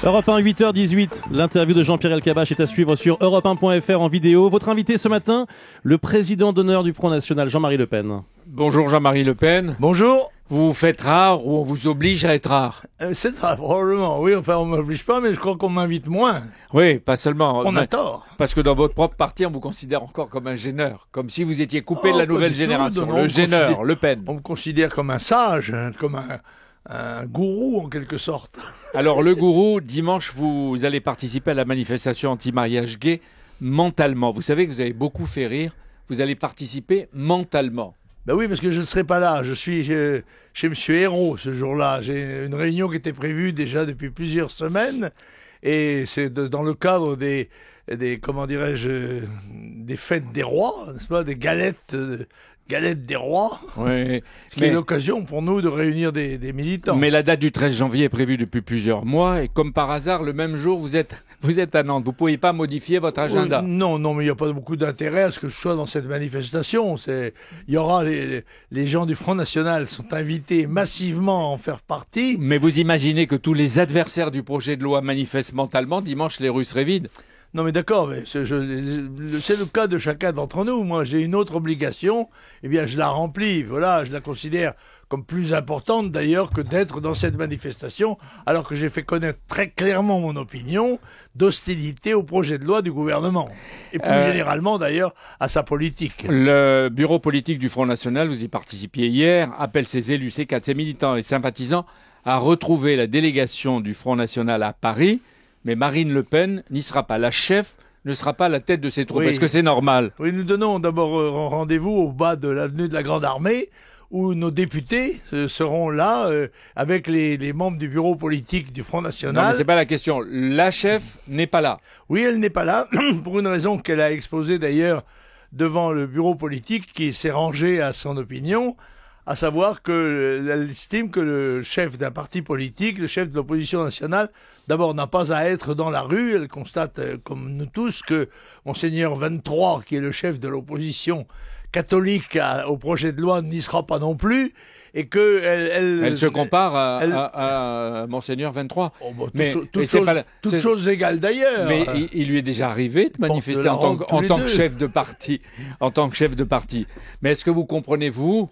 Europe 1, 8h18. L'interview de Jean-Pierre Elkabbach est à suivre sur europe1.fr en vidéo. Votre invité ce matin, le président d'honneur du Front National, Jean-Marie Le Pen. Bonjour Jean-Marie Le Pen. Bonjour. Vous vous faites rare ou on vous oblige à être rare? C'est ça, probablement. Oui, enfin, on m'oblige pas, mais je crois qu'on m'invite moins. Oui, pas seulement. On a tort. Parce que dans votre propre parti, on vous considère encore comme un gêneur. Comme si vous étiez coupé de la nouvelle génération. Non, le gêneur, Le Pen. On me considère comme un sage, comme un gourou en quelque sorte. Alors le gourou, dimanche, vous allez participer à la manifestation anti-mariage gay mentalement. Vous savez que vous avez beaucoup fait rire. Vous allez participer mentalement. Ben oui, parce que je ne serai pas là. Je suis chez Monsieur Hérault ce jour-là. J'ai une réunion qui était prévue déjà depuis plusieurs semaines. Et c'est dans le cadre des comment dirais-je, des fêtes des rois, n'est-ce pas, des galettes des rois. Oui. Ce qui est l'occasion pour nous de réunir des militants. Mais la date du 13 janvier est prévue depuis plusieurs mois. Et comme par hasard, le même jour, vous êtes à Nantes. Vous ne pouvez pas modifier votre agenda. Non, mais il n'y a pas beaucoup d'intérêt à ce que je sois dans cette manifestation. Il y aura les gens du Front National sont invités massivement à en faire partie. Mais vous imaginez que tous les adversaires du projet de loi manifestent mentalement, dimanche les rues seraient vides. Non mais d'accord, mais c'est le cas de chacun d'entre nous. Moi, j'ai une autre obligation, eh bien je la remplis. Voilà, je la considère comme plus importante d'ailleurs que d'être dans cette manifestation, alors que j'ai fait connaître très clairement mon opinion d'hostilité au projet de loi du gouvernement. Et plus généralement d'ailleurs à sa politique. Le bureau politique du Front National, vous y participiez hier, appelle ses élus, ses cadres, ses militants et sympathisants à retrouver la délégation du Front National à Paris. Mais Marine Le Pen n'y sera pas. La chef ne sera pas à la tête de ses troupes. Oui. Est-ce que c'est normal? Oui, nous donnons d'abord rendez-vous au bas de l'avenue de la Grande Armée, où nos députés seront là avec les membres du bureau politique du Front National. Non, mais c'est pas la question. La chef n'est pas là. Oui, elle n'est pas là, pour une raison qu'elle a exposée d'ailleurs devant le bureau politique qui s'est rangé à son opinion, à savoir qu'elle estime que le chef d'un parti politique, le chef de l'opposition nationale, d'abord n'a pas à être dans la rue. Elle constate, comme nous tous, que Monseigneur 23, qui est le chef de l'opposition catholique au projet de loi, n'y sera pas non plus. Et que elle se compare à Monseigneur 23. Oh, bah, toute chose égale d'ailleurs. Mais il lui est déjà arrivé de manifester en tant que chef de parti. En tant que chef de parti. Mais est-ce que vous comprenez, vous,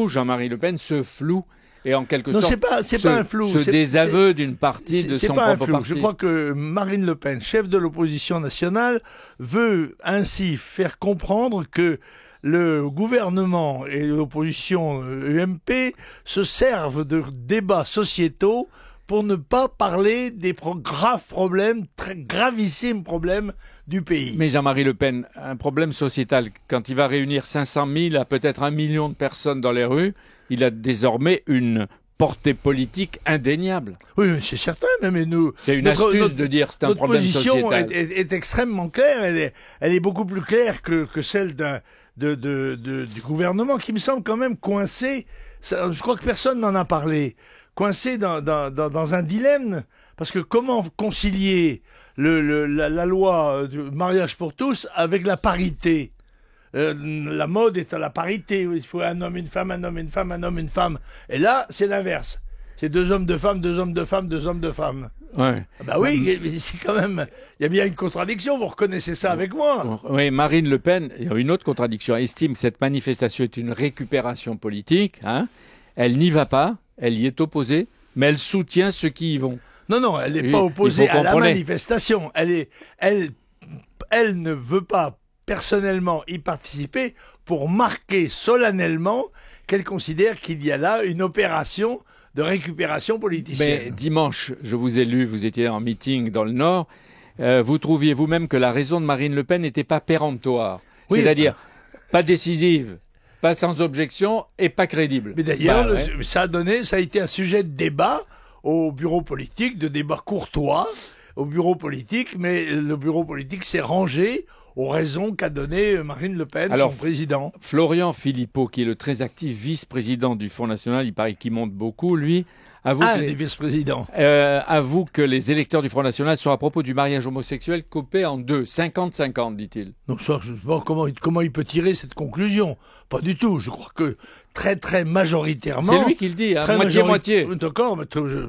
Jean-Marie Le Pen, ce flou et en quelque sorte c'est pas un flou. Ce désaveu d'une partie de son propre parti. Je crois que Marine Le Pen, chef de l'opposition nationale, veut ainsi faire comprendre que le gouvernement et l'opposition UMP se servent de débats sociétaux pour ne pas parler des graves problèmes, très gravissimes problèmes du pays. Mais Jean-Marie Le Pen, un problème sociétal, quand il va réunir 500 000 à peut-être 1 million de personnes dans les rues, il a désormais une portée politique indéniable. Oui, c'est certain, mais nous... C'est une astuce de dire c'est un problème sociétal. Notre position est extrêmement claire, elle est beaucoup plus claire que celle du gouvernement, qui me semble quand même coincé, je crois que personne n'en a parlé, coincé dans un dilemme, parce que comment concilier la loi du mariage pour tous avec la parité? La mode est à la parité, il faut un homme, une femme, un homme, une femme, un homme, une femme. Et là, c'est l'inverse. C'est 2 hommes, 2 femmes, 2 hommes, 2 femmes, 2 hommes, 2 femmes. Ouais. Bah oui, c'est quand même, il y a bien une contradiction, vous reconnaissez ça avec moi. Oui, Marine Le Pen, il y a une autre contradiction, elle estime que cette manifestation est une récupération politique, hein. Elle n'y va pas, elle y est opposée, mais elle soutient ceux qui y vont. Non, elle n'est pas opposée à la manifestation. Elle ne veut pas personnellement y participer pour marquer solennellement qu'elle considère qu'il y a là une opération de récupération politicienne. Mais dimanche, je vous ai lu, vous étiez en meeting dans le Nord, vous trouviez vous-même que la raison de Marine Le Pen n'était pas péremptoire, oui, c'est-à-dire pas décisive, pas sans objection et pas crédible. Mais d'ailleurs, ça a été un sujet de débat au bureau politique, de débat courtois au bureau politique, mais le bureau politique s'est rangé aux raisons qu'a donné Marine Le Pen, son président. Florian Philippot, qui est le très actif vice-président du Front National, il paraît qu'il monte beaucoup, lui, avoue des vice-présidents. Avoue que les électeurs du Front National sont à propos du mariage homosexuel coupés en deux, 50-50, dit-il. Donc ça, je ne sais pas comment il peut tirer cette conclusion. Pas du tout. Je crois que très majoritairement. C'est lui qui le dit, hein, moitié-moitié. D'accord, mais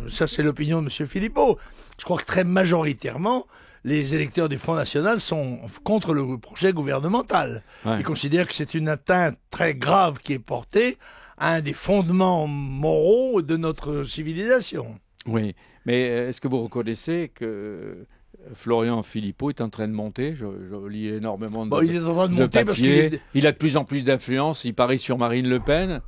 ça c'est l'opinion de M. Philippot. Je crois que très majoritairement, les électeurs du Front National sont contre le projet gouvernemental. Ouais. Ils considèrent que c'est une atteinte très grave qui est portée à un des fondements moraux de notre civilisation. Oui, mais est-ce que vous reconnaissez que Florian Philippot est en train de monter? Je lis énormément il est en train de monter parce qu'il a de plus en plus d'influence. Il parie sur Marine Le Pen.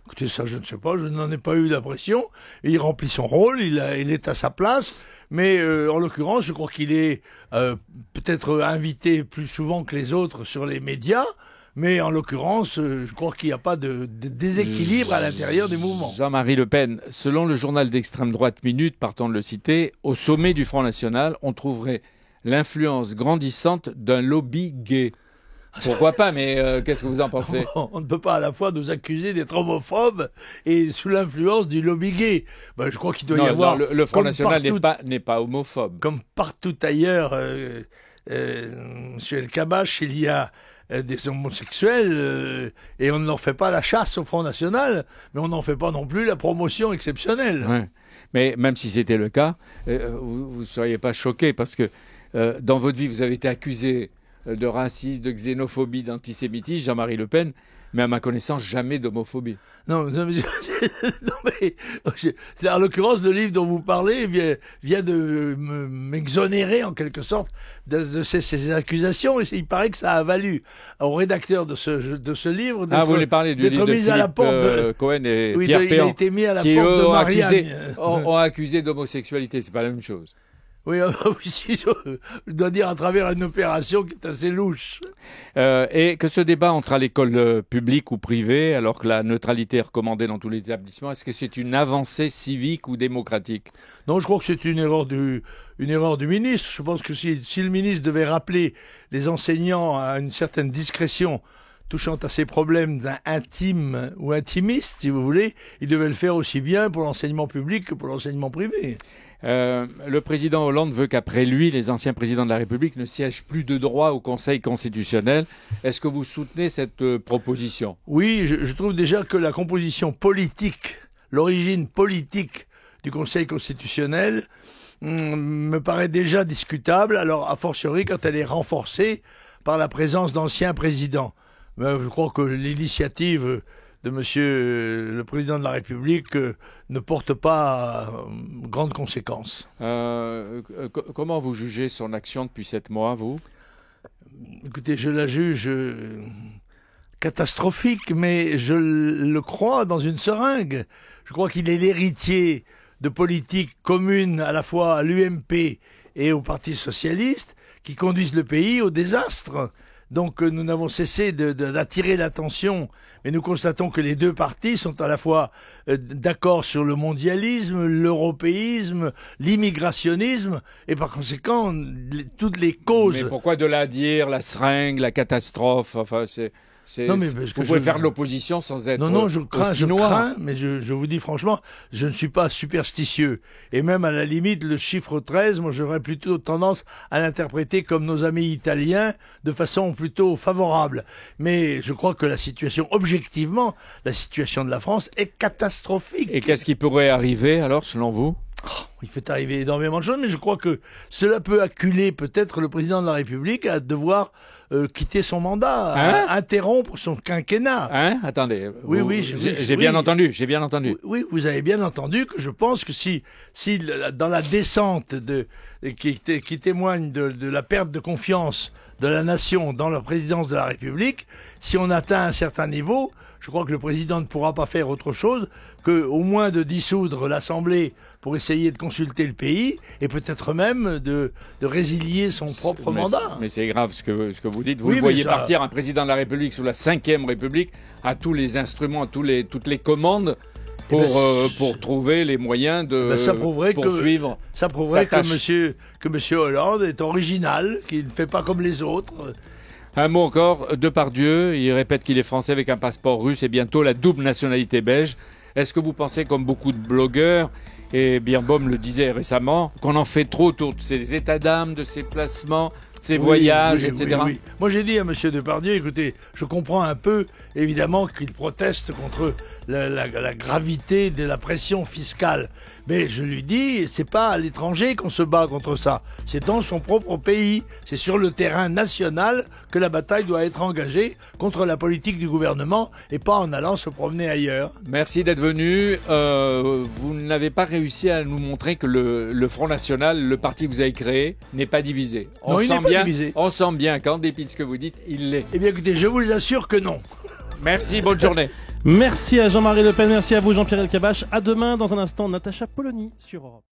Écoutez, ça je ne sais pas, je n'en ai pas eu l'impression. Il remplit son rôle, il est à sa place. Mais en l'occurrence, je crois qu'il est peut-être invité plus souvent que les autres sur les médias. Mais en l'occurrence, je crois qu'il n'y a pas de déséquilibre à l'intérieur des mouvements. Jean-Marie Le Pen, selon le journal d'extrême droite Minute, partant de le citer, au sommet du Front National, on trouverait l'influence grandissante d'un lobby gay. Pourquoi pas, mais qu'est-ce que vous en pensez? On ne peut pas à la fois nous accuser d'être homophobes et sous l'influence du lobby gay. Je crois qu'il doit y avoir... le Front National n'est pas homophobe. Comme partout ailleurs, Monsieur El Kabbach, il y a des homosexuels et on ne leur fait pas la chasse au Front National, mais on n'en fait pas non plus la promotion exceptionnelle. Ouais. Mais même si c'était le cas, vous ne seriez pas choqué parce que dans votre vie, vous avez été accusé de racisme, de xénophobie, d'antisémitisme, Jean-Marie Le Pen, mais à ma connaissance, jamais d'homophobie. Non, mais en l'occurrence, le livre dont vous parlez vient de m'exonérer en quelque sorte de ces accusations. Et il paraît que ça a valu au rédacteur de ce livre d'être mis à la porte de Cohen et Pierre Péan, il a été mis à la porte de Marianne. ont accusé d'homosexualité, c'est pas la même chose. Oui, je dois dire à travers une opération qui est assez louche. Et que ce débat entre à l'école publique ou privée, alors que la neutralité est recommandée dans tous les établissements, est-ce que c'est une avancée civique ou démocratique? Non, je crois que c'est une erreur du ministre. Je pense que si le ministre devait rappeler les enseignants à une certaine discrétion touchant à ces problèmes intimes ou intimistes, si vous voulez, il devait le faire aussi bien pour l'enseignement public que pour l'enseignement privé. Le président Hollande veut qu'après lui, les anciens présidents de la République ne siègent plus de droit au Conseil constitutionnel. Est-ce que vous soutenez cette proposition? Oui, je trouve déjà que la composition politique, l'origine politique du Conseil constitutionnel me paraît déjà discutable, alors a fortiori quand elle est renforcée par la présence d'anciens présidents. Mais je crois que l'initiative de Monsieur le Président de la République ne porte pas grandes conséquences. Comment vous jugez son action depuis 7 mois, vous? Écoutez, je la juge catastrophique, mais je le crois dans une seringue. Je crois qu'il est l'héritier de politiques communes à la fois à l'UMP et au Parti socialiste qui conduisent le pays au désastre. Donc nous n'avons cessé d'attirer l'attention, mais nous constatons que les deux partis sont à la fois d'accord sur le mondialisme, l'européisme, l'immigrationnisme, et par conséquent, toutes les causes... Mais pourquoi de la dire, la seringue, la catastrophe, enfin Non, mais parce que vous pouvez faire de l'opposition sans être Non, je crains, mais je vous dis franchement, je ne suis pas superstitieux. Et même à la limite, le chiffre 13, moi j'aurais plutôt tendance à l'interpréter comme nos amis italiens, de façon plutôt favorable. Mais je crois que la situation, objectivement, la situation de la France est catastrophique. Et qu'est-ce qui pourrait arriver alors, selon vous? Il peut arriver énormément de choses, mais je crois que cela peut acculer peut-être le président de la République à devoir quitter son mandat, interrompre son quinquennat. Attendez. Oui, j'ai bien entendu. Oui, vous avez bien entendu que je pense que si dans la descente qui témoigne de la perte de confiance de la nation dans la présidence de la République, si on atteint un certain niveau, je crois que le président ne pourra pas faire autre chose que au moins de dissoudre l'Assemblée pour essayer de consulter le pays et peut-être même de résilier son propre mandat. Mais c'est grave ce que vous dites. Vous voyez partir un président de la République sous la 5e République à tous les instruments, à toutes les commandes pour trouver les moyens de poursuivre. Ça prouverait que monsieur Hollande est original, qu'il ne fait pas comme les autres. Un mot encore, Depardieu, il répète qu'il est français avec un passeport russe et bientôt la double nationalité belge. Est-ce que vous pensez, comme beaucoup de blogueurs, et Birnbaum le disait récemment, qu'on en fait trop autour de ses états d'âme, de ses placements, de ses voyages, etc. Oui. Moi j'ai dit à M. Depardieu, écoutez, je comprends un peu, évidemment, qu'il proteste contre la gravité de la pression fiscale. Mais je lui dis, c'est pas à l'étranger qu'on se bat contre ça. C'est dans son propre pays. C'est sur le terrain national que la bataille doit être engagée contre la politique du gouvernement et pas en allant se promener ailleurs. Merci d'être venu. Vous n'avez pas réussi à nous montrer que le Front National, le parti que vous avez créé, n'est pas divisé. Non, il n'est pas divisé. On sent bien qu'en dépit de ce que vous dites, il l'est. Eh bien écoutez, je vous assure que non. Merci, bonne journée. Merci à Jean-Marie Le Pen, merci à vous Jean-Pierre Elkabbach. À demain, dans un instant, Natacha Polony sur Europe.